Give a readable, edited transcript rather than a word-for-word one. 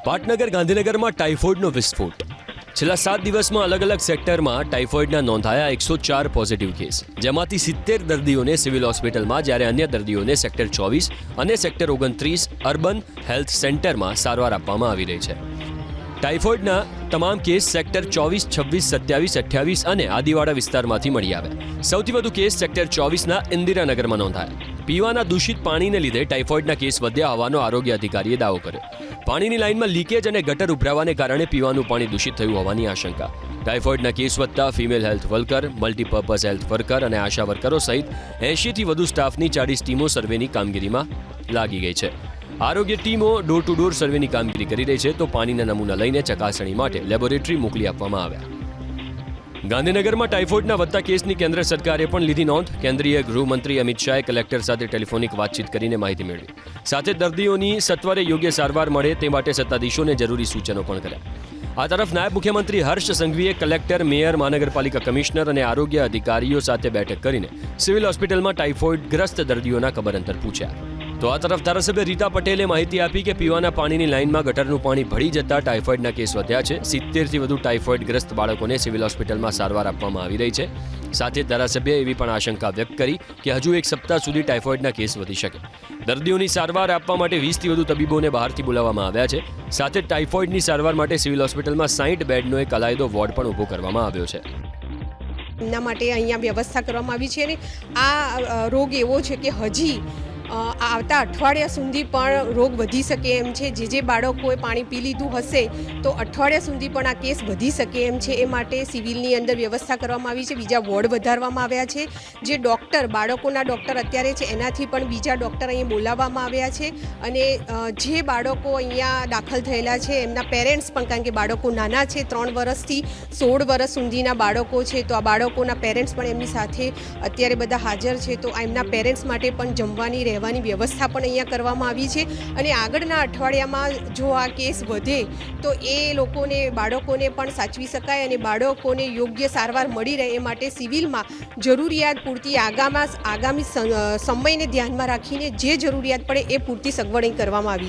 પાટનગર ગાંધીનગરમાં ટાઇફોઇડનો વિસ્ફોટ। છેલ્લા 7 દિવસમાં અલગ અલગ સેક્ટરમાં ટાઇફોઇડના નોંધાયા 104 પોઝિટિવ કેસ, જેમાંથી 70 દર્દીઓને સિવિલ હોસ્પિટલમાં, જ્યારે અન્ય દર્દીઓને સેક્ટર 24 અને સેક્ટર 29 અર્બન હેલ્થ સેન્ટરમાં સારવાર આપવામાં આવી રહી છે। ટાઇફોઇડના તમામ કેસ સેક્ટર 24, 26, 27, 28 અને આદિવાડા વિસ્તારમાંથી મળી આવ્યા। સૌથી વધુ કેસ સેક્ટર 24ના ઇન્દિરાનગરમાં નોંધાયા। પીવાના દૂષિત પાણીને લીધે ટાઇફોઇડના કેસ વધ્યા હોવાનો આરોગ્ય અધિકારીએ દાવો કર્યો। પાણીની લાઇનમાં લીકેજ અને ગટર ઉભરાવાને કારણે પીવાનું પાણી દૂષિત થયું હોવાની આશંકા। ટાઇફોઇડના કેસ વધતા female health worker, multipurpose health worker અને આશા વર્કરો સહિત 80થી વધુ સ્ટાફની 40 ટીમો સર્વેની કામગીરીમાં લાગી ગઈ છે। આરોગ્ય ટીમો ડોર ટુ ડોર સર્વેની કામગીરી કરી રહી છે, તો પાણીના નમૂના લઈને ચકાસણી માટે લેબોરેટરી મોકલી આપવામાં આવ્યા। ગાંધીનગરમાં ટાઇફોઇડના વધતા કેસની કેન્દ્ર સરકારે પણ લીધી નોંધ। કેન્દ્રીય ગૃહમંત્રી અમિત શાહે કલેક્ટર સાથે ટેલિફોનિક વાતચીત કરીને માહિતી મેળવી, સાથે દર્દીઓની સત્વરે યોગ્ય સારવાર મળે તે માટે સત્તાધીશોને જરૂરી સૂચનો પણ કર્યા। આ તરફ નાયબ મુખ્યમંત્રી હર્ષ સંઘવીએ કલેક્ટર, મેયર, મહાનગરપાલિકા કમિશનર અને આરોગ્ય અધિકારીઓ સાથે બેઠક કરીને સિવિલ હોસ્પિટલમાં ટાઇફોઇડગ્રસ્ત દર્દીઓના ખબર અંતર પૂછ્યા। તો આ તરફ ધારાસભ્ય રીતા પટેલે માહિતી આપી કે પીવાના પાણીની લાઇનમાં ગટરનું પાણી ભળી જતા ટાઇફોઇડના કેસ વધ્યા છે। 70થી વધુ ટાઇફોઇડગ્રસ્ત બાળકોને સિવિલ હોસ્પિટલમાં સારવાર આપવામાં આવી રહી છે। સાથે ધારાસભ્યએ એવી પણ આશંકા વ્યક્ત કરી કે હજુ એક સપ્તાહ સુધી ટાઇફોઇડના કેસ વધી શકે। દર્દીઓની સારવાર આપવા માટે 20થી વધુ તબીબોને બહારથી બોલાવવામાં આવ્યા છે। સાથે ટાઇફોઇડની સારવાર માટે સિવિલ હોસ્પિટલમાં 60 બેડનો એક અલાયદો વોર્ડ પણ ઊભો કરવામાં આવ્યો છે। એમના માટે અહીંયા વ્યવસ્થા કરવામાં આવી છે અને આ રોગ એવો છે કે હજી આવતા અઠવાડિયા સુધી પણ રોગ વધી શકે એમ છે। જે બાળકોએ પાણી પી લીધું હશે તો અઠવાડિયા સુધી પણ આ કેસ વધી શકે એમ છે। એ માટે સિવિલની અંદર વ્યવસ્થા કરવામાં આવી છે, બીજા વોર્ડ વધારવામાં આવ્યા છે। જે ડૉક્ટર, બાળકોના ડૉક્ટર અત્યારે છે એનાથી પણ બીજા ડૉક્ટર અહીંયા બોલાવવામાં આવ્યા છે। અને જે બાળકો અહીંયા દાખલ થયેલા છે એમના પેરેન્ટ્સ પણ, કારણ કે બાળકો નાના છે, 3 વર્ષથી 16 વર્ષ સુધીના બાળકો છે, તો આ બાળકોના પેરેન્ટ્સ પણ એમની સાથે અત્યારે બધા હાજર છે। તો એમના પેરેન્ટ્સ માટે પણ જમવાની રહેવાની વ્યવસ્થા પણ અહીંયા કરવામાં આવી છે। અને આગળના અઠવાડિયામાં જો આ કેસ વધે તો એ લોકોને, બાળકોને પણ સાચવી શકાય અને બાળકોને યોગ્ય સારવાર મળી રહે એ માટે સિવિલમાં જરૂરિયાત પૂરતી આગામી સમયને ધ્યાનમાં રાખીને જે જરૂરિયાત પડે એ પૂરતી સગવડ અહીં કરવામાં આવી છે।